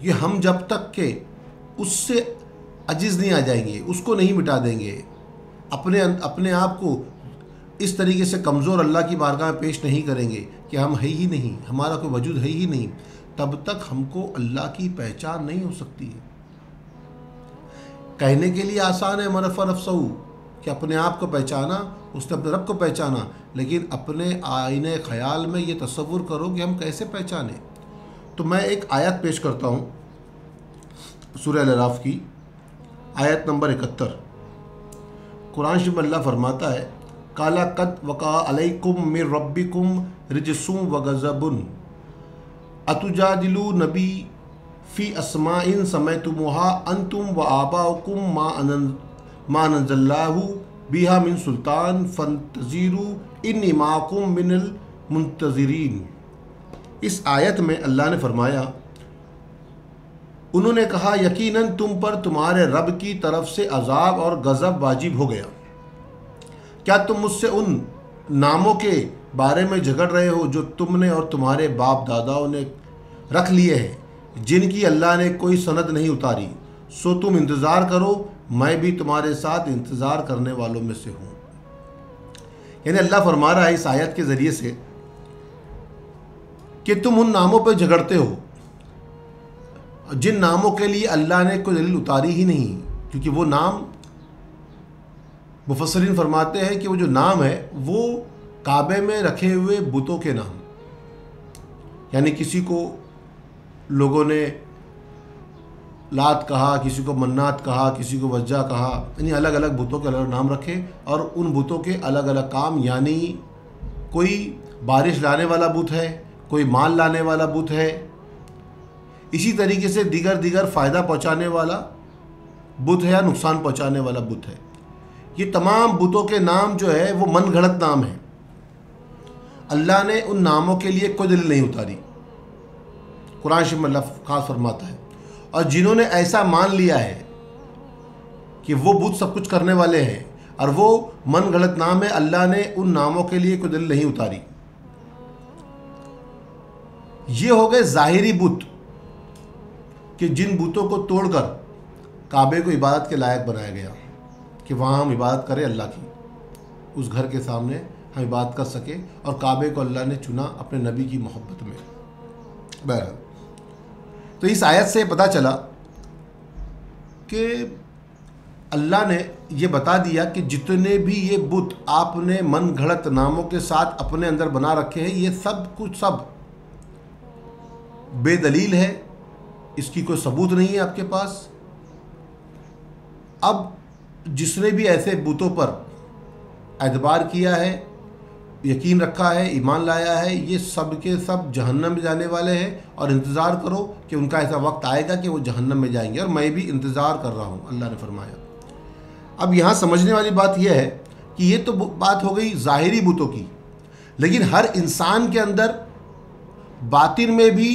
کہ ہم جب تک کہ اس سے عجز نہیں آ جائیں گے، اس کو نہیں مٹا دیں گے، اپنے آپ کو اس طریقے سے کمزور اللہ کی بارگاہ میں پیش نہیں کریں گے کہ ہم ہے ہی نہیں، ہمارا کوئی وجود ہے ہی نہیں، تب تک ہم کو اللہ کی پہچان نہیں ہو سکتی ہے۔ کہنے کے لیے آسان ہے مرفع نفسہ، کہ اپنے آپ کو پہچانا، اس نے اپنے رب کو پہچانا، لیکن اپنے آئینہ خیال میں یہ تصور کرو کہ ہم کیسے پہچانیں۔ تو میں ایک آیت پیش کرتا ہوں سورہ الاعراف کی، آیت نمبر 71۔ قرآن شریف میں اللہ فرماتا ہے قَالَ قَدْ وَقَعَ عَلَيْكُم مِّن رَّبِّكُمْ رِجْسٌ وَغَضَبٌ أَتُجَادِلُونَنِي فِي أَسْمَاءٍ سَمَّيْتُمُوهَا أَنتُمْ وَآبَاؤُكُم مَّا أَنزَلَ اللَّهُ بِهَا مِن سُلْطَانٍ فَانتَظِرُوا إِنِّي مَعَكُم مِّنَ الْمُنتَظِرِينَ۔ اس آیت میں اللہ نے فرمایا، انہوں نے کہا یقیناً تم پر تمہارے رب کی طرف سے عذاب اور غضب واجب ہو گیا، کیا تم مجھ سے ان ناموں کے بارے میں جھگڑ رہے ہو جو تم نے اور تمہارے باپ داداؤں نے رکھ لیے ہیں، جن کی اللہ نے کوئی سند نہیں اتاری؟ سو تم انتظار کرو، میں بھی تمہارے ساتھ انتظار کرنے والوں میں سے ہوں۔ یعنی اللہ فرما رہا ہے اس آیت کے ذریعے سے کہ تم ان ناموں پہ جھگڑتے ہو جن ناموں کے لیے اللہ نے کوئی دلیل اتاری ہی نہیں، کیونکہ وہ نام، مفسرین فرماتے ہیں کہ وہ جو نام ہے وہ کعبے میں رکھے ہوئے بتوں کے نام، یعنی کسی کو لوگوں نے لات کہا، کسی کو منات کہا، کسی کو وجہ کہا، یعنی الگ الگ بتوں کے الگ الگ نام رکھے، اور ان بتوں کے الگ الگ کام، یعنی کوئی بارش لانے والا بت ہے، کوئی مال لانے والا بت ہے، اسی طریقے سے دیگر فائدہ پہنچانے والا بت ہے یا نقصان پہنچانے والا بت ہے۔ یہ تمام بتوں کے نام جو ہے وہ من گھڑت نام ہیں، اللہ نے ان ناموں کے لیے کوئی دلیل نہیں اتاری، قرآن شریف میں اللہ خاص فرماتا ہے۔ اور جنہوں نے ایسا مان لیا ہے کہ وہ بت سب کچھ کرنے والے ہیں اور وہ من گھڑت نام ہے، اللہ نے ان ناموں کے لیے کوئی دلیل نہیں اتاری۔ یہ ہو گئے ظاہری بت کہ جن بتوں کو توڑ کر کعبے کو عبادت کے لائق بنایا گیا کہ وہاں ہم عبادت کریں اللہ کی، اس گھر کے سامنے ہم عبادت کر سکیں، اور کعبے کو اللہ نے چنا اپنے نبی کی محبت میں۔ بہرحال تو اس آیت سے پتہ چلا کہ اللہ نے یہ بتا دیا کہ جتنے بھی یہ بت آپ نے من گھڑت ناموں کے ساتھ اپنے اندر بنا رکھے ہیں، یہ سب کچھ سب بے دلیل ہے، اس کی کوئی ثبوت نہیں ہے آپ کے پاس۔ اب جس نے بھی ایسے بتوں پر اعتبار کیا ہے، یقین رکھا ہے، ایمان لایا ہے، یہ سب کے سب جہنم میں جانے والے ہیں، اور انتظار کرو کہ ان کا ایسا وقت آئے گا کہ وہ جہنم میں جائیں گے، اور میں بھی انتظار کر رہا ہوں، اللہ نے فرمایا۔ اب یہاں سمجھنے والی بات یہ ہے کہ یہ تو بات ہو گئی ظاہری بتوں کی، لیکن ہر انسان کے اندر باطن میں بھی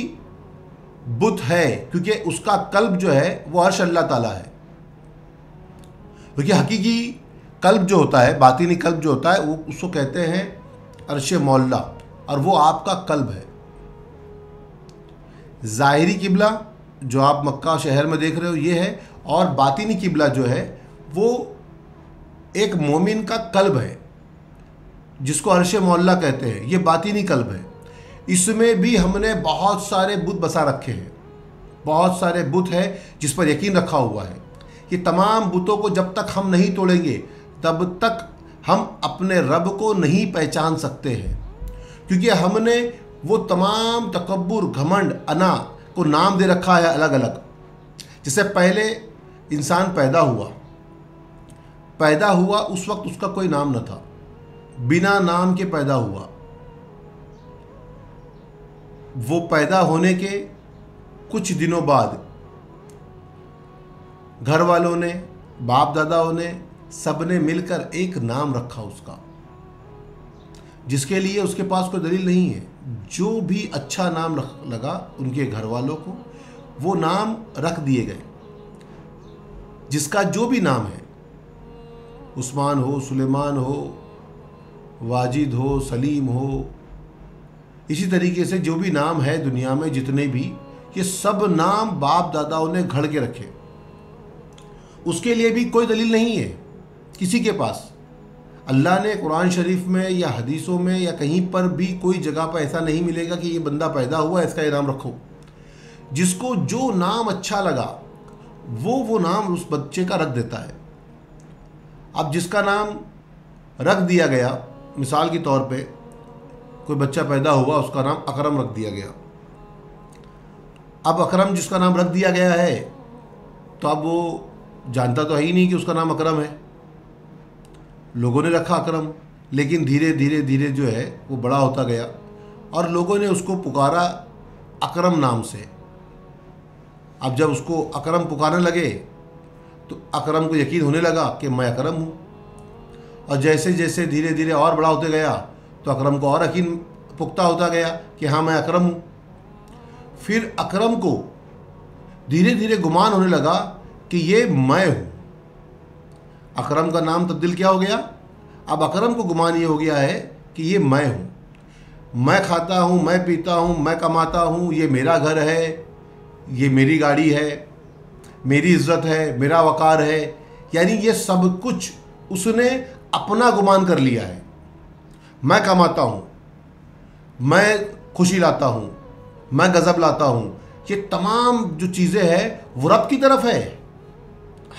بت ہے، کیونکہ اس کا قلب جو ہے وہ عرش اللہ تعالیٰ ہے، کیونکہ حقیقی قلب جو ہوتا ہے، باطنی قلب جو ہوتا ہے، وہ اس کو کہتے ہیں عرش مولا، اور وہ آپ کا قلب ہے۔ ظاہری قبلہ جو آپ مکہ شہر میں دیکھ رہے ہو یہ ہے، اور باطنی قبلہ جو ہے وہ ایک مومن کا قلب ہے جس کو عرش مولا کہتے ہیں، یہ باطنی قلب ہے۔ اس میں بھی ہم نے بہت سارے بت بسا رکھے ہیں، بہت سارے بت ہیں جس پر یقین رکھا ہوا ہے۔ یہ تمام بتوں کو جب تک ہم نہیں توڑیں گے تب تک ہم اپنے رب کو نہیں پہچان سکتے ہیں، کیونکہ ہم نے وہ تمام تکبر، گھمنڈ، انا کو نام دے رکھا ہے الگ الگ۔ جسے پہلے انسان پیدا ہوا اس وقت اس کا کوئی نام نہ تھا، بنا نام کے پیدا ہوا۔ وہ پیدا ہونے کے کچھ دنوں بعد گھر والوں نے، باپ داداؤں نے، سب نے مل کر ایک نام رکھا اس کا، جس کے لیے اس کے پاس کوئی دلیل نہیں ہے۔ جو بھی اچھا نام لگا ان کے گھر والوں کو، وہ نام رکھ دیے گئے، جس کا جو بھی نام ہے، عثمان ہو، سلیمان ہو، واجد ہو، سلیم ہو، اسی طریقے سے جو بھی نام ہے دنیا میں جتنے بھی، یہ سب نام باپ داداؤں نے گھڑ کے رکھے، اس کے لیے بھی کوئی دلیل نہیں ہے کسی کے پاس۔ اللہ نے قرآن شریف میں یا حدیثوں میں یا کہیں پر بھی کوئی جگہ پر ایسا نہیں ملے گا کہ یہ بندہ پیدا ہوا اس کا یہ نام رکھو۔ جس کو جو نام اچھا لگا وہ نام اس بچے کا رکھ دیتا ہے۔ اب جس کا نام رکھ دیا گیا، مثال کے طور پہ کوئی بچہ پیدا ہوا، اس کا نام اکرم رکھ دیا گیا۔ اب اکرم جس کا نام رکھ دیا گیا ہے تو اب وہ جانتا تو ہے ہی نہیں کہ اس کا نام اکرم ہے، لوگوں نے رکھا اکرم، لیکن دھیرے دھیرے دھیرے جو ہے وہ بڑا ہوتا گیا اور لوگوں نے اس کو پکارا اکرم نام سے۔ اب جب اس کو اکرم پکارنے لگے تو اکرم کو یقین ہونے لگا کہ میں اکرم ہوں، اور جیسے جیسے دھیرے دھیرے اور بڑا ہوتے گیا تو اکرم کو اور یقین پختہ ہوتا گیا کہ ہاں میں اکرم ہوں۔ پھر اکرم کو دھیرے دھیرے گمان ہونے لگا کہ یہ میں ہوں۔ اکرم کا نام تبدیل کیا ہو گیا؟ اب اکرم کو گمان یہ ہو گیا ہے کہ یہ میں ہوں، میں کھاتا ہوں، میں پیتا ہوں، میں کماتا ہوں، یہ میرا گھر ہے، یہ میری گاڑی ہے، میری عزت ہے، میرا وقار ہے، یعنی یہ سب کچھ اس نے اپنا گمان کر لیا ہے۔ میں کماتا ہوں، میں خوشی لاتا ہوں، میں غضب لاتا ہوں، یہ تمام جو چیزیں ہیں وہ رب کی طرف ہے،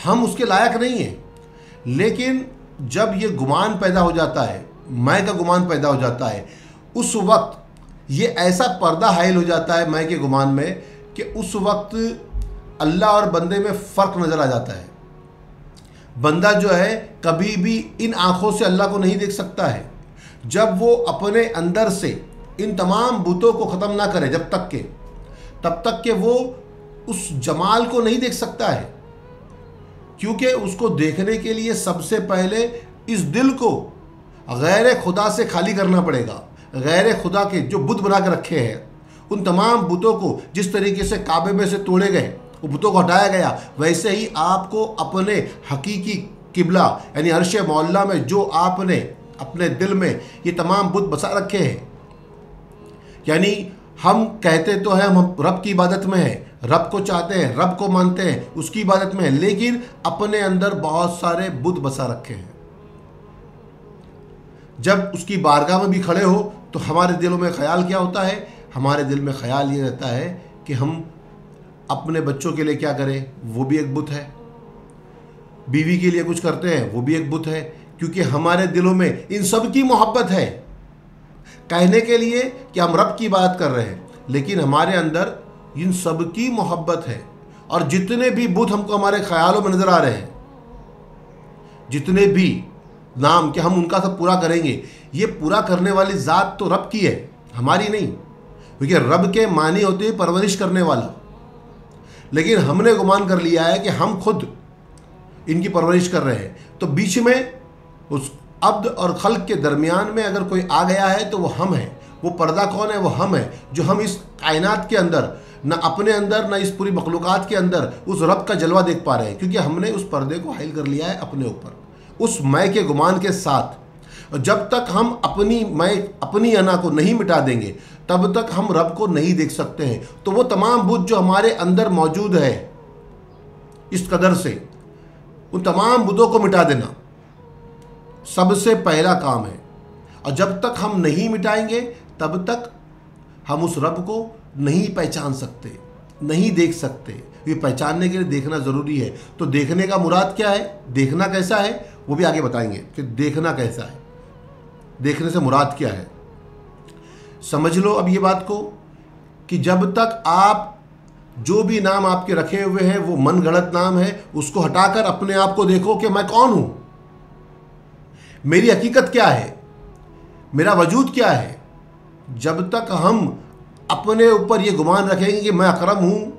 ہم اس کے لائق نہیں ہیں۔ لیکن جب یہ گمان پیدا ہو جاتا ہے، میں کا گمان پیدا ہو جاتا ہے، اس وقت یہ ایسا پردہ حائل ہو جاتا ہے میں کے گمان میں کہ اس وقت اللہ اور بندے میں فرق نظر آ جاتا ہے۔ بندہ جو ہے کبھی بھی ان آنکھوں سے اللہ کو نہیں دیکھ سکتا ہے جب وہ اپنے اندر سے ان تمام بتوں کو ختم نہ کرے، تب تک کہ وہ اس جمال کو نہیں دیکھ سکتا ہے، کیونکہ اس کو دیکھنے کے لیے سب سے پہلے اس دل کو غیر خدا سے خالی کرنا پڑے گا۔ غیر خدا کے جو بت بنا کے رکھے ہیں، ان تمام بتوں کو جس طریقے سے کعبے میں سے توڑے گئے، وہ بتوں کو ہٹایا گیا، ویسے ہی آپ کو اپنے حقیقی قبلہ یعنی عرش معلیٰ میں جو آپ نے اپنے دل میں یہ تمام بت بسا رکھے ہیں، یعنی ہم کہتے تو ہیں ہم رب کی عبادت میں ہیں، رب کو چاہتے ہیں، رب کو مانتے ہیں، اس کی عبادت میں ہیں، لیکن اپنے اندر بہت سارے بت بسا رکھے ہیں۔ جب اس کی بارگاہ میں بھی کھڑے ہو تو ہمارے دلوں میں خیال کیا ہوتا ہے؟ ہمارے دل میں خیال یہ رہتا ہے کہ ہم اپنے بچوں کے لیے کیا کریں، وہ بھی ایک بت ہے، بیوی کے لیے کچھ کرتے ہیں، وہ بھی ایک بت ہے، کیونکہ ہمارے دلوں میں ان سب کی محبت ہے۔ کہنے کے لیے کہ ہم رب کی بات کر رہے ہیں، لیکن ہمارے اندر ان سب کی محبت ہے، اور جتنے بھی بت ہم کو ہمارے خیالوں میں نظر آ رہے ہیں، جتنے بھی نام کہ ہم ان کا سب پورا کریں گے، یہ پورا کرنے والی ذات تو رب کی ہے، ہماری نہیں، کیونکہ رب کے معنی ہوتے ہیں پرورش کرنے والا، لیکن ہم نے گمان کر لیا ہے کہ ہم خود ان کی پرورش کر رہے ہیں۔ تو بیچ میں اس عبد اور خلق کے درمیان میں اگر کوئی آ گیا ہے تو وہ ہم ہیں۔ وہ پردہ کون ہے؟ وہ ہم ہیں، جو ہم اس کائنات کے اندر نہ اپنے اندر نہ اس پوری مخلوقات کے اندر اس رب کا جلوہ دیکھ پا رہے ہیں، کیونکہ ہم نے اس پردے کو حائل کر لیا ہے اپنے اوپر، اس میں کے گمان کے ساتھ۔ اور جب تک ہم اپنی انا کو نہیں مٹا دیں گے تب تک ہم رب کو نہیں دیکھ سکتے ہیں۔ تو وہ تمام بت جو ہمارے اندر موجود ہے اس قدر سے، ان تمام بتوں کو مٹا دینا سب سے پہلا کام ہے، اور جب تک ہم نہیں مٹائیں گے تب تک ہم اس رب کو نہیں پہچان سکتے، نہیں دیکھ سکتے۔ یہ پہچاننے کے لیے دیکھنا ضروری ہے۔ تو دیکھنے کا مراد کیا ہے؟ دیکھنا کیسا ہے وہ بھی آگے بتائیں گے کہ دیکھنا کیسا ہے، دیکھنے سے مراد کیا ہے۔ سمجھ لو اب یہ بات کو کہ جب تک آپ جو بھی نام آپ کے رکھے ہوئے ہیں وہ من گھڑت نام ہے، اس کو ہٹا کر اپنے آپ کو دیکھو کہ میں کون ہوں، میری حقیقت کیا ہے، میرا وجود کیا ہے۔ جب تک ہم اپنے اوپر یہ گمان رکھیں گے کہ میں اکرم ہوں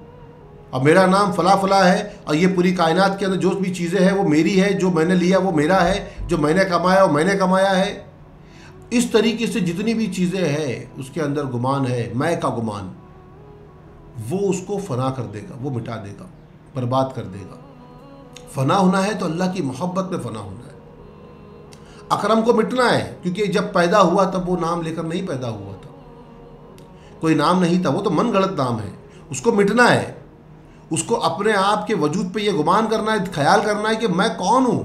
اور میرا نام فلاں فلاں ہے، اور یہ پوری کائنات کے اندر جو بھی چیزیں ہیں وہ میری ہے، جو میں نے لیا وہ میرا ہے، جو میں نے کمایا وہ میں نے کمایا ہے، اس طریقے سے جتنی بھی چیزیں ہیں اس کے اندر گمان ہے، میں کا گمان، وہ اس کو فنا کر دے گا، وہ مٹا دے گا، برباد کر دے گا۔ فنا ہونا ہے تو اللہ کی محبت میں فنا ہونا ہے۔ اکرم کو مٹنا ہے، کیونکہ جب پیدا ہوا تب وہ نام لے کر نہیں پیدا ہوا تھا، کوئی نام نہیں تھا، وہ تو من گھڑت نام ہے، اس کو مٹنا ہے، اس کو اپنے آپ کے وجود پہ یہ گمان کرنا ہے، خیال کرنا ہے کہ میں کون ہوں۔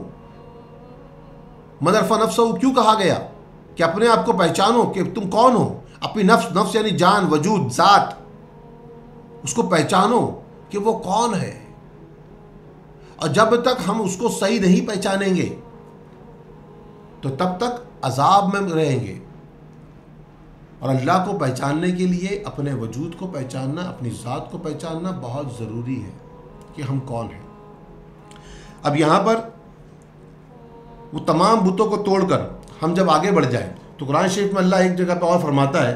من عرف نفسہ کیوں کہا گیا کہ اپنے آپ کو پہچانو کہ تم کون ہو، اپنی نفس یعنی جان، وجود، ذات، اس کو پہچانو کہ وہ کون ہے۔ اور جب تک ہم اس کو صحیح نہیں پہچانیں گے تو تب تک عذاب میں رہیں گے۔ اور اللہ کو پہچاننے کے لیے اپنے وجود کو پہچاننا، اپنی ذات کو پہچاننا بہت ضروری ہے کہ ہم کون ہیں۔ اب یہاں پر وہ تمام بتوں کو توڑ کر ہم جب آگے بڑھ جائیں تو قرآن شریف میں اللہ ایک جگہ پہ اور فرماتا ہے،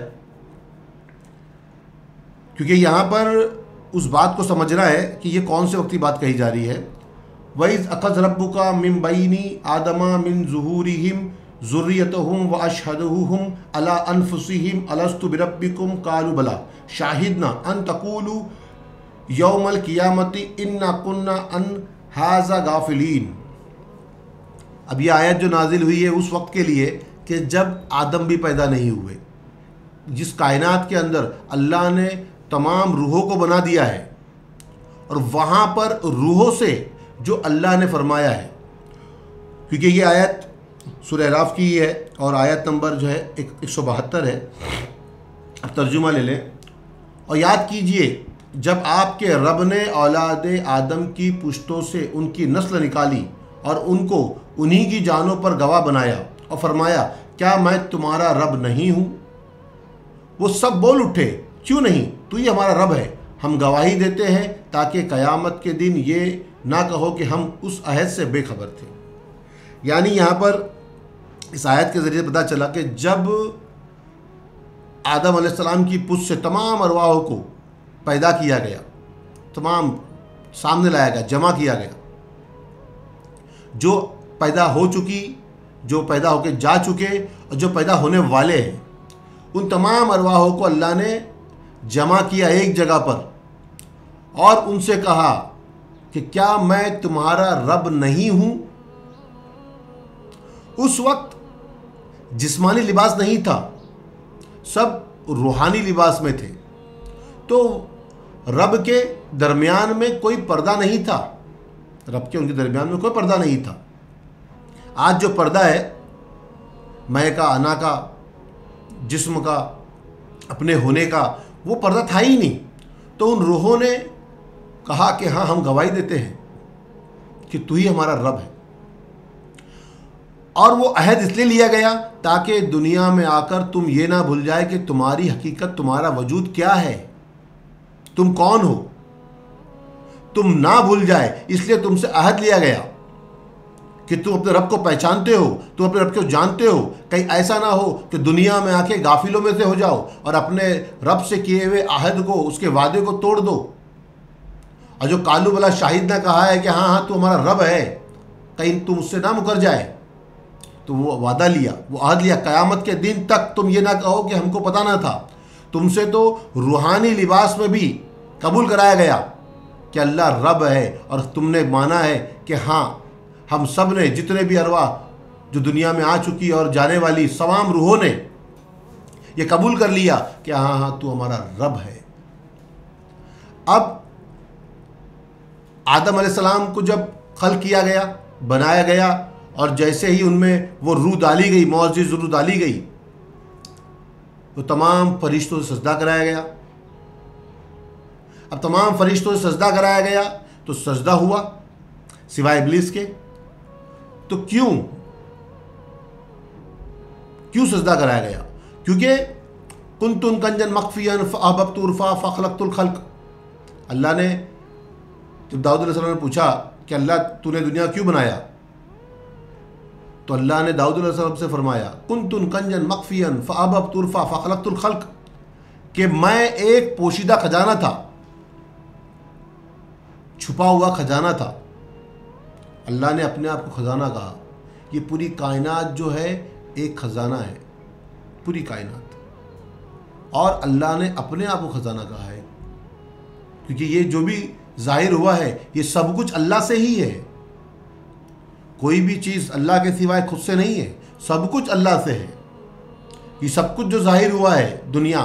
کیونکہ یہاں پر اس بات کو سمجھنا ہے کہ یہ کون سے وقت کی بات کہی جا رہی ہے۔ وَإِذْ أَخَذَ رَبُّكَ مِن بَيْنِ آدَمَ مِن ظُهُورِهِمْ ذُرِّيَّتَهُمْ وَأَشْهَدَهُمْ عَلَىٰ أَنفُسِهِمْ أَلَسْتُ بِرَبِّكُمْ قَالُوا بَلَىٰ شَهِدْنَا أَن تَقُولُوا يَوْمَ الْقِيَامَةِ إِنَّا كُنَّا عَنْ هَٰذَا غَافِلِينَ۔ اب یہ آیت جو نازل ہوئی ہے اس وقت کے لیے کہ جب آدم بھی پیدا نہیں ہوئے، جس کائنات کے اندر اللہ نے تمام روحوں کو بنا دیا ہے، اور وہاں پر روحوں سے جو اللہ نے فرمایا ہے، کیونکہ یہ آیت سورہ اعراف کی ہے اور آیت نمبر جو ہے 172 ہے۔ اب ترجمہ لے لیں اور یاد کیجئے، جب آپ کے رب نے اولاد آدم کی پشتوں سے ان کی نسل نکالی اور ان کو انہی کی جانوں پر گواہ بنایا اور فرمایا کیا میں تمہارا رب نہیں ہوں؟ وہ سب بول اٹھے کیوں نہیں، تو ہی ہمارا رب ہے، ہم گواہی دیتے ہیں تاکہ قیامت کے دن یہ نہ کہو کہ ہم اس عہد سے بے خبر تھے۔ یعنی یہاں پر اس آیت کے ذریعے پتہ چلا کہ جب آدم علیہ السلام کی پشت سے تمام ارواحوں کو پیدا کیا گیا، تمام سامنے لایا گیا، جمع کیا گیا، جو پیدا ہو چکی، جو پیدا ہو کے جا چکے اور جو پیدا ہونے والے ہیں، ان تمام ارواحوں کو اللہ نے جمع کیا ایک جگہ پر اور ان سے کہا کہ کیا میں تمہارا رب نہیں ہوں؟ اس وقت جسمانی لباس نہیں تھا، سب روحانی لباس میں تھے، تو رب کے درمیان میں کوئی پردہ نہیں تھا، رب کے ان کے درمیان میں کوئی پردہ نہیں تھا۔ آج جو پردہ ہے میں کا، انا کا، جسم کا، اپنے ہونے کا، وہ پردہ تھا ہی نہیں۔ تو ان روحوں نے کہا کہ ہاں ہم گواہی دیتے ہیں کہ تو ہی ہمارا رب ہے۔ اور وہ عہد اس لیے لیا گیا تاکہ دنیا میں آ کر تم یہ نہ بھول جائے کہ تمہاری حقیقت، تمہارا وجود کیا ہے، تم کون ہو، تم نہ بھول جائے، اس لیے تم سے عہد لیا گیا کہ تم اپنے رب کو پہچانتے ہو، تم اپنے رب کو جانتے ہو، کہیں ایسا نہ ہو کہ دنیا میں آ کے غافلوں میں سے ہو جاؤ اور اپنے رب سے کیے ہوئے عہد کو، اس کے وعدے کو توڑ دو۔ اور جو قالو بلا شاہد نے کہا ہے کہ ہاں ہاں تو ہمارا رب ہے، کہیں تم اس سے نہ مکر جائے، تو وہ وعدہ لیا، وہ عہد لیا، قیامت کے دن تک تم یہ نہ کہو کہ ہم کو پتہ نہ تھا۔ تم سے تو روحانی لباس میں بھی قبول کرایا گیا کہ اللہ رب ہے، اور تم نے مانا ہے کہ ہاں ہم سب نے، جتنے بھی ارواح جو دنیا میں آ چکی اور جانے والی تمام روحوں نے یہ قبول کر لیا کہ ہاں ہاں تو ہمارا رب ہے۔ اب آدم علیہ السلام کو جب خلق کیا گیا، بنایا گیا، اور جیسے ہی ان میں وہ روح ڈالی گئی، معزز روح ڈالی گئی، تو تمام فرشتوں سے سجدہ کرایا گیا۔ اب تمام فرشتوں سے سجدہ کرایا گیا تو سجدہ ہوا سوائے ابلیس کے۔ تو کیوں سجدہ کرایا گیا؟ کیونکہ کنتم کنزا مخفیا فاحببت عرفا فخلقت الخلق۔ اللہ نے جب داؤد علیہ السلام نے پوچھا کہ اللہ تو نے دنیا کیوں بنایا، تو اللہ نے داؤد علیہ السلام سے فرمایا کنتم کنزا مخفیا فاحببت عرفا فخلقت الخلق، کہ میں ایک پوشیدہ خزانہ تھا، چھپا ہوا خزانہ تھا۔ اللہ نے اپنے آپ کو خزانہ کہا۔ یہ پوری کائنات جو ہے ایک خزانہ ہے، پوری کائنات، اور اللہ نے اپنے آپ کو خزانہ کہا ہے، کیونکہ یہ جو بھی ظاہر ہوا ہے یہ سب کچھ اللہ سے ہی ہے، کوئی بھی چیز اللہ کے سوائے خود سے نہیں ہے، سب کچھ اللہ سے ہے۔ یہ سب کچھ جو ظاہر ہوا ہے، دنیا،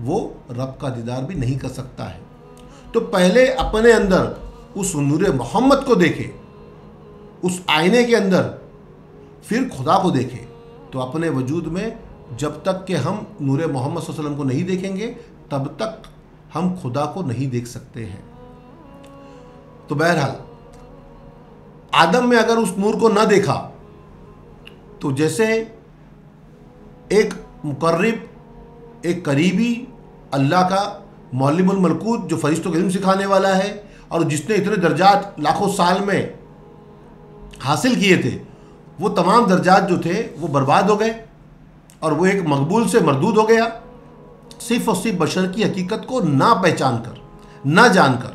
وہ رب کا دیدار بھی نہیں کر سکتا ہے۔ تو پہلے اپنے اندر اس نور محمد کو دیکھے، اس آئینے کے اندر، پھر خدا کو دیکھے۔ تو اپنے وجود میں جب تک کہ ہم نور محمد صلی اللہ علیہ وسلم کو نہیں دیکھیں گے تب تک ہم خدا کو نہیں دیکھ سکتے ہیں۔ تو بہرحال آدم میں اگر اس نور کو نہ دیکھا تو جیسے ایک مقرب، ایک قریبی اللہ کا معلم الملکوت جو فرشتوں کو علم سکھانے والا ہے، اور جس نے اتنے درجات لاکھوں سال میں حاصل کیے تھے، وہ تمام درجات جو تھے وہ برباد ہو گئے اور وہ ایک مقبول سے مردود ہو گیا، صرف اور صرف بشر کی حقیقت کو نہ پہچان کر، نہ جان کر۔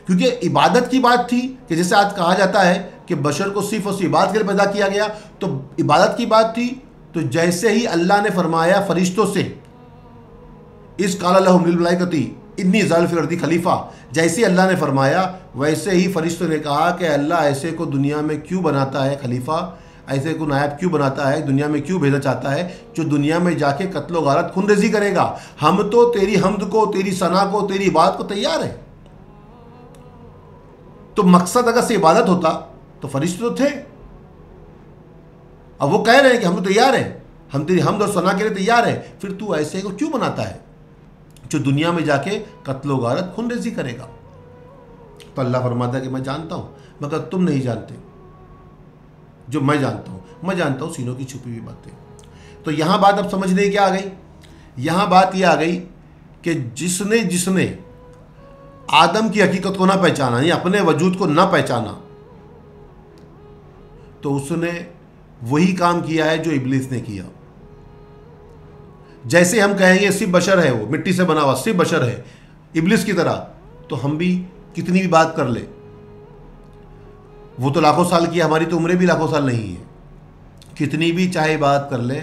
کیونکہ عبادت کی بات تھی کہ جیسے آج کہا جاتا ہے کہ بشر کو صرف اور صرف عبادت کے لیے پیدا کیا گیا، تو عبادت کی بات تھی۔ تو جیسے ہی اللہ نے فرمایا فرشتوں سے، اذ قال لهم للملائکۃ انی جاعل فی الارض خلیفہ، جیسے اللہ نے فرمایا ویسے ہی فرشتوں نے کہا کہ اللہ ایسے کو دنیا میں کیوں بناتا ہے خلیفہ، ایسے کو نائب کیوں بناتا ہے، دنیا میں کیوں بھیجنا چاہتا ہے جو دنیا میں جا کے قتل و غارت خون ریزی کرے گا؟ ہم تو تیری حمد کو، تیری ثنا کو، تیری عبادت کو تیار ہیں۔ تو مقصد اگر سے عبادت ہوتا تو فرشتے تو تھے، اب وہ کہہ رہے ہیں کہ ہم تو تیار ہیں، ہم تیری حمد اور ثنا کے لیے تیار ہیں، پھر تو ایسے کو کیوں بناتا ہے جو دنیا میں جا کے قتل و غارت خون ریزی کرے گا؟ تو اللہ فرماتا ہے کہ میں جانتا ہوں مگر تم نہیں جانتے جو میں جانتا ہوں، میں جانتا ہوں سینوں کی چھپی ہوئی باتیں۔ تو یہاں بات اب سمجھنے کیا آ گئی؟ یہاں بات یہ آ گئی کہ جس نے آدم کی حقیقت کو نہ پہچانا، یعنی اپنے وجود کو نہ پہچانا، تو اس نے وہی کام کیا ہے جو ابلیس نے کیا۔ جیسے ہم کہیں گے صرف بشر ہے، وہ مٹی سے بنا ہوا صرف بشر ہے ابلیس کی طرح، تو ہم بھی کتنی بھی بات کر لیں، وہ تو لاکھوں سال کی، ہماری تو عمریں بھی لاکھوں سال نہیں ہے، کتنی بھی چاہے بات کر لیں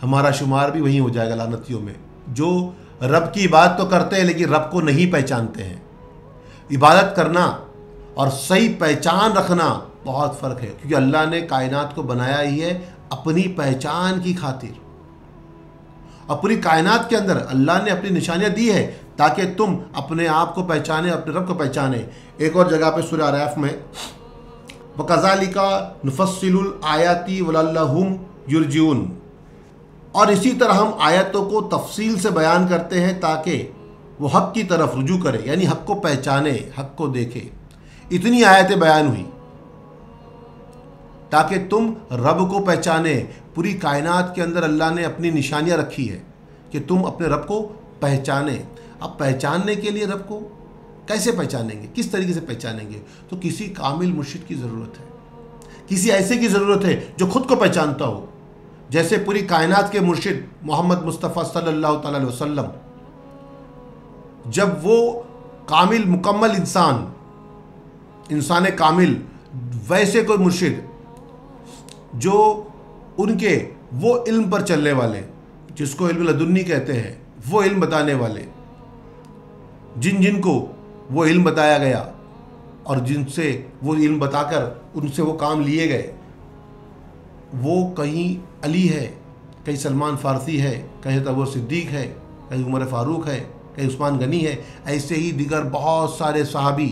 ہمارا شمار بھی وہیں ہو جائے گا لعنتیوں میں، جو رب کی عبادت تو کرتے ہیں لیکن رب کو نہیں پہچانتے ہیں۔ عبادت کرنا اور صحیح پہچان رکھنا بہت فرق ہے، کیونکہ اللہ نے کائنات کو بنایا ہی ہے اپنی پہچان کی خاطر، اور پوری کائنات کے اندر اللہ نے اپنی نشانیاں دی ہے تاکہ تم اپنے آپ کو پہچانے، اپنے رب کو پہچانے۔ ایک اور جگہ پہ سورہ اعراف میں وَكَذَلِكَ نُفَصِّلُ الْآيَاتِ وَلَعَلَّهُمْ يَرْجِعُونَ، اور اسی طرح ہم آیتوں کو تفصیل سے بیان کرتے ہیں تاکہ وہ حق کی طرف رجوع کرے، یعنی حق کو پہچانے، حق کو دیکھے۔ اتنی آیتیں بیان ہوئی تاکہ تم رب کو پہچانے۔ پوری کائنات کے اندر اللہ نے اپنی نشانیاں رکھی ہے کہ تم اپنے رب کو پہچانے۔ اب پہچاننے کے لیے رب کو کیسے پہچانیں گے، کس طریقے سے پہچانیں گے؟ تو کسی کامل مرشد کی ضرورت ہے، کسی ایسے کی ضرورت ہے جو خود کو پہچانتا ہو، جیسے پوری کائنات کے مرشد محمد مصطفیٰ صلی اللہ تعالی علیہ وسلم، جب وہ کامل مکمل انسان کامل، ویسے کوئی مرشد جو ان کے وہ علم پر چلنے والے، جس کو علم لدنی کہتے ہیں، وہ علم بتانے والے، جن کو وہ علم بتایا گیا اور جن سے وہ علم بتا کر ان سے وہ کام لیے گئے، وہ کہیں علی ہے، کہیں سلمان فارسی ہے، کہیں ابو صدیق ہے، کہیں عمر فاروق ہے، کہیں عثمان غنی ہے، ایسے ہی دیگر بہت سارے صحابی،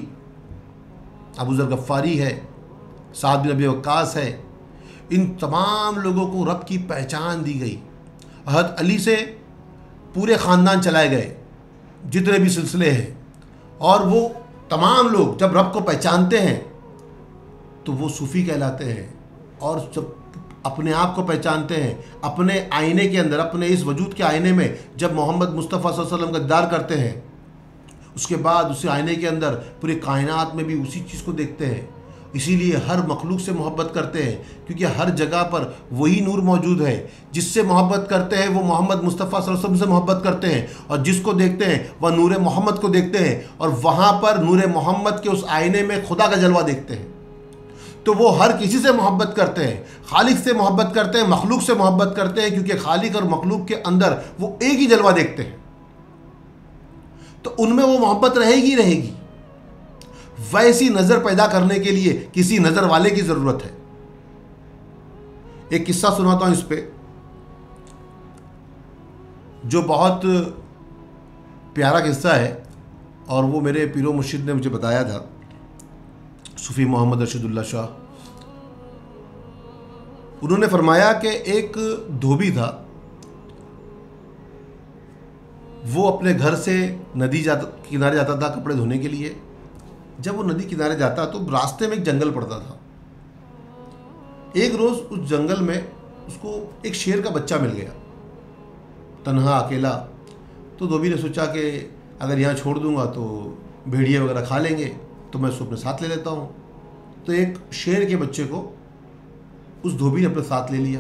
ابو ذر غفاری ہے، سعد بن ابی وقاص ہے، ان تمام لوگوں کو رب کی پہچان دی گئی۔ حضرت علی سے پورے خاندان چلائے گئے، جتنے بھی سلسلے ہیں، اور وہ تمام لوگ جب رب کو پہچانتے ہیں تو وہ صوفی کہلاتے ہیں، اور جب اپنے آپ کو پہچانتے ہیں اپنے آئینے کے اندر، اپنے اس وجود کے آئینے میں جب محمد مصطفیٰ صلی اللہ علیہ وسلم کا دیدار کرتے ہیں، اس کے بعد اسی آئینے کے اندر پوری کائنات میں بھی اسی چیز کو دیکھتے ہیں۔ اسی لیے ہر مخلوق سے محبت کرتے ہیں، کیونکہ ہر جگہ پر وہی نور موجود ہے۔ جس سے محبت کرتے ہیں وہ محمد مصطفیٰ صلی اللہ علیہ وسلم سے محبت کرتے ہیں، اور جس کو دیکھتے ہیں وہ نور محمد کو دیکھتے ہیں، اور وہاں پر نور محمد کے اس آئینے میں خدا کا جلوہ دیکھتے ہیں۔ تو وہ ہر کسی سے محبت کرتے ہیں، خالق سے محبت کرتے ہیں، مخلوق سے محبت کرتے ہیں، کیونکہ خالق اور مخلوق کے اندر وہ ایک ہی جلوہ دیکھتے ہیں، تو ان میں وہ محبت رہے گی۔ ویسی نظر پیدا کرنے کے لیے کسی نظر والے کی ضرورت ہے۔ ایک قصہ سناتا ہوں اس پہ۔ جو بہت پیارا قصہ ہے، اور وہ میرے پیر و مرشد نے مجھے بتایا تھا، صوفی محمد ارشد اللہ شاہ۔ انہوں نے فرمایا کہ ایک دھوبی تھا، وہ اپنے گھر سے ندی کنارے جاتا تھا کپڑے دھونے کے لیے۔ جب وہ ندی کنارے جاتا تو راستے میں ایک جنگل پڑتا تھا۔ ایک روز اس جنگل میں اس کو ایک شیر کا بچہ مل گیا، تنہا اکیلا۔ تو دھوبی نے سوچا کہ اگر یہاں چھوڑ دوں گا تو بھیڑیے وغیرہ کھا لیں گے، تو میں اس کو اپنے ساتھ لے لیتا ہوں۔ تو ایک شیر کے بچے کو اس دھوبی نے اپنے ساتھ لے لیا۔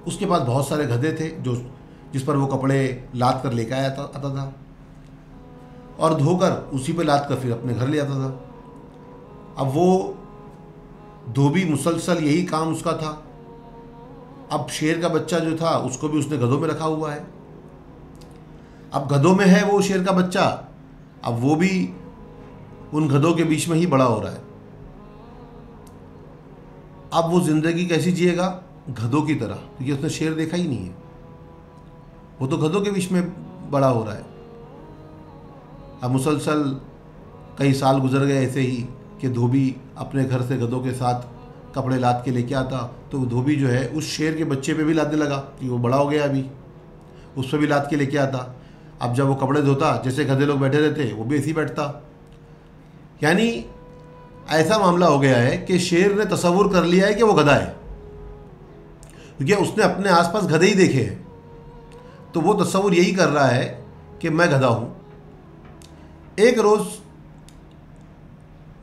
اس کے پاس بہت سارے گدھے تھے جس پر وہ کپڑے لاد کر لے کے آتا تھا، اور دھو کر اسی پہ لاد کر پھر اپنے گھر لے آتا تھا۔ اب وہ دھوبی مسلسل یہی کام اس کا تھا۔ اب شیر کا بچہ جو تھا اس کو بھی اس نے گدھوں میں رکھا ہوا ہے۔ اب گدھوں میں ہے وہ شیر کا بچہ، اب وہ بھی ان گدھوں کے بیچ میں ہی بڑا ہو رہا ہے۔ اب وہ زندگی کیسی جیے گا؟ گدھوں کی طرح، کیونکہ اس نے شیر دیکھا ہی نہیں ہے، وہ تو گدھوں کے بیچ میں بڑا ہو رہا ہے۔ اب مسلسل کئی سال گزر گئے ایسے ہی کہ دھوبی اپنے گھر سے گدھوں کے ساتھ کپڑے لاد کے لے کے آتا، تو وہ دھوبی جو ہے اس شیر کے بچے پہ بھی لادنے لگا کہ وہ بڑا ہو گیا، ابھی اس پہ بھی لاد کے لے کے آتا۔ اب جب وہ کپڑے دھوتا، جیسے گدھے لوگ بیٹھے رہتے وہ بھی ایسے ہی بیٹھتا۔ یعنی ایسا معاملہ ہو گیا ہے کہ شیر نے تصور کر لیا ہے کہ وہ گدھا ہے، کیونکہ اس نے اپنے آس پاس گدھے ہی دیکھے ہیں، تو وہ تصور یہی کر رہا ہے کہ میں گدھا ہوں۔ ایک روز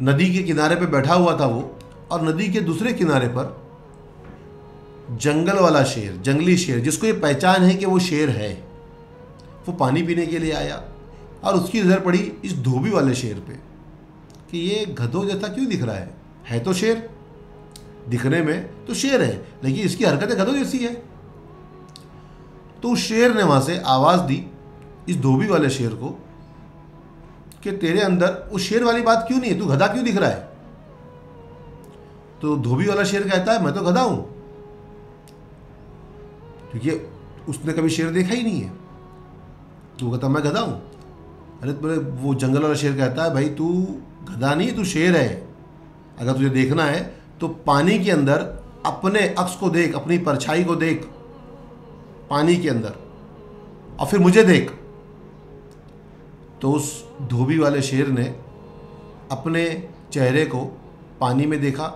ندی کے کنارے پہ بیٹھا ہوا تھا وہ، اور ندی کے دوسرے کنارے پر جنگل والا شیر، جنگلی شیر، جس کو یہ پہچان ہے کہ وہ شیر ہے، وہ پانی پینے کے لیے آیا، اور اس کی نظر پڑی اس دھوبی والے شیر پہ کہ یہ گدھوں جیسا کیوں دکھ رہا ہے تو شیر، دکھنے میں تو شیر ہے لیکن اس کی حرکتیں گدھوں جیسی ہے۔ تو اس شیر نے وہاں سے آواز دی اس دھوبی والے شیر کو کہ تیرے اندر اس شیر والی بات کیوں نہیں ہے، تو گدھا کیوں دکھ رہا ہے؟ تو دھوبی والا شیر کہتا ہے میں تو گدھا ہوں، کیونکہ اس نے کبھی شیر دیکھا ہی نہیں ہے۔ تو وہ کہتا میں گدھا ہوں۔ ارے وہ جنگل والا شیر کہتا ہے بھائی تو گدھا نہیں، تو شیر ہے، اگر تجھے دیکھنا ہے تو پانی کے اندر اپنے عکس کو دیکھ، اپنی پرچھائی کو دیکھ پانی کے اندر، اور پھر مجھے دیکھ۔ تو اس دھوبی والے شیر نے اپنے چہرے کو پانی میں دیکھا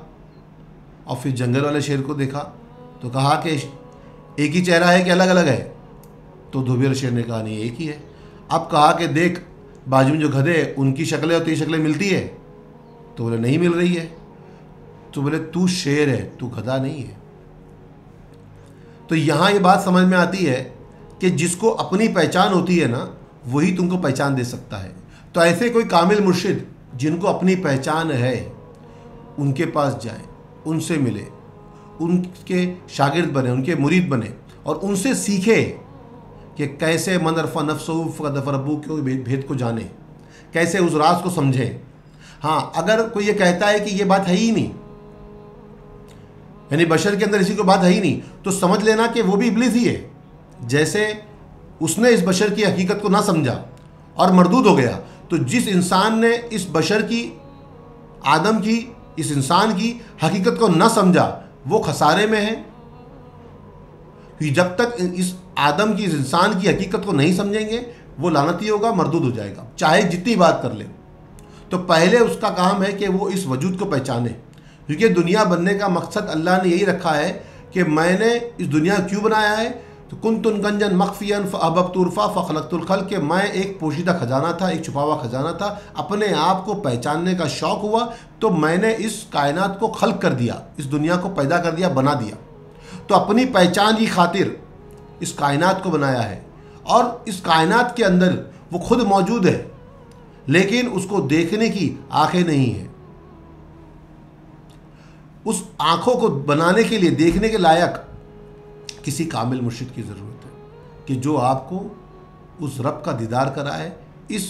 اور پھر جنگل والے شیر کو دیکھا، تو کہا کہ ایک ہی چہرہ ہے کہ الگ الگ ہے؟ تو دھوبی والے شیر نے کہا نہیں، ایک ہی ہے۔ اب کہا کہ دیکھ بازو میں جو گدھے ان کی شکلیں اور تیری شکلیں ملتی ہے؟ تو بولے نہیں مل رہی ہے۔ تو بولے تو شیر ہے، تو گدھا نہیں ہے۔ تو یہاں یہ بات سمجھ میں آتی ہے کہ جس کو اپنی پہچان ہوتی ہے نا، وہی تم کو پہچان دے سکتا ہے۔ تو ایسے کوئی کامل مرشد جن کو اپنی پہچان ہے، ان کے پاس جائیں، ان سے ملے، ان کے شاگرد بنے، ان کے مرید بنے، اور ان سے سیکھے کہ کیسے من عرف نفسہ فقد عرف ربہ کے بھید کو جانے، کیسے اس راز کو سمجھیں۔ ہاں اگر کوئی یہ کہتا ہے کہ یہ بات ہے ہی نہیں، یعنی بشر کے اندر اسی کو بات ہے ہی نہیں، تو سمجھ لینا کہ وہ بھی ابلیس ہی ہے۔ جیسے اس نے اس بشر کی حقیقت کو نہ سمجھا اور مردود ہو گیا، تو جس انسان نے اس بشر کی، آدم کی، اس انسان کی حقیقت کو نہ سمجھا وہ خسارے میں ہے، کیونکہ جب تک اس آدم کی، اس انسان کی حقیقت کو نہیں سمجھیں گے وہ لعنتی ہوگا، مردود ہو جائے گا، چاہے جتنی بات کر لے۔ تو پہلے اس کا کام ہے کہ وہ اس وجود کو پہچانے، کیونکہ دنیا بننے کا مقصد اللہ نے یہی رکھا ہے کہ میں نے اس دنیا کیوں بنایا ہے، تو کنتن کنجن مخفیا فاحببت عرفا فخلقت الخلق، کہ میں ایک پوشیدہ خزانہ تھا، ایک چھپا ہوا خزانہ تھا، اپنے آپ کو پہچاننے کا شوق ہوا تو میں نے اس کائنات کو خلق کر دیا، اس دنیا کو پیدا کر دیا، بنا دیا۔ تو اپنی پہچان کی خاطر اس کائنات کو بنایا ہے، اور اس کائنات کے اندر وہ خود موجود ہے، لیکن اس کو دیکھنے کی آنکھیں نہیں ہیں۔ اس آنکھوں کو بنانے کے لیے، دیکھنے کے لائق کسی کامل مرشد کی ضرورت ہے کہ جو آپ کو اس رب کا دیدار کرائے اس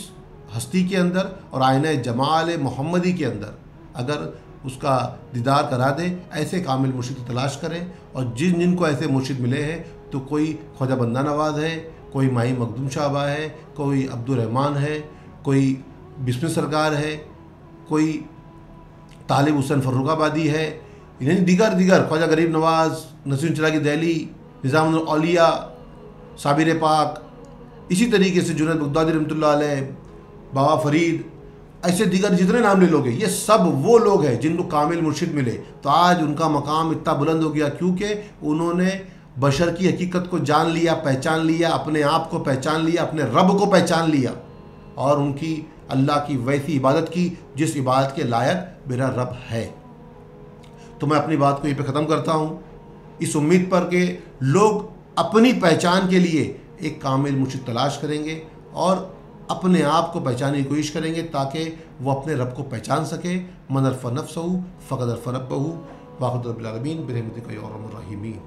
ہستی کے اندر، اور آئینہ جمال محمدی کے اندر اگر اس کا دیدار کرا دے۔ ایسے کامل مرشد کی تلاش کریں، اور جن کو ایسے مرشد ملے ہیں تو کوئی خواجہ بندہ نواز ہے، کوئی مائی مخدوم شاہبہ ہے، کوئی عبدالرحمن ہے، کوئی بسم سرکار ہے، کوئی طالب حسین فروخ آبادی ہے، یعنی دیگر خواجہ غریب نواز، نصیر چراغی دہلی، نظام الاولیاء، صابر پاک، اسی طریقے سے جنید بغدادی رحمۃ اللہ علیہ، بابا فرید، ایسے دیگر جتنے نام لے لوگے، یہ سب وہ لوگ ہیں جن کو کامل مرشد ملے. تو آج ان کا مقام اتنا بلند ہو گیا کیونکہ انہوں نے بشر کی حقیقت کو جان لیا، پہچان لیا، اپنے آپ کو پہچان لیا، اپنے رب کو پہچان لیا، اور ان کی اللہ کی ویسی عبادت کی جس عبادت کے لائق میرا رب ہے. تو میں اپنی بات کو یہ پہ ختم کرتا ہوں اس امید پر کہ لوگ اپنی پہچان کے لیے ایک کامل مرشد تلاش کریں گے اور اپنے آپ کو پہچاننے کی کوشش کریں گے تاکہ وہ اپنے رب کو پہچان سکے. من عرف نفسہ فقد عرف ربہ. واخر دعوانا الحمد للہ رب العالمین برحمتک یا ارحم الراحمین.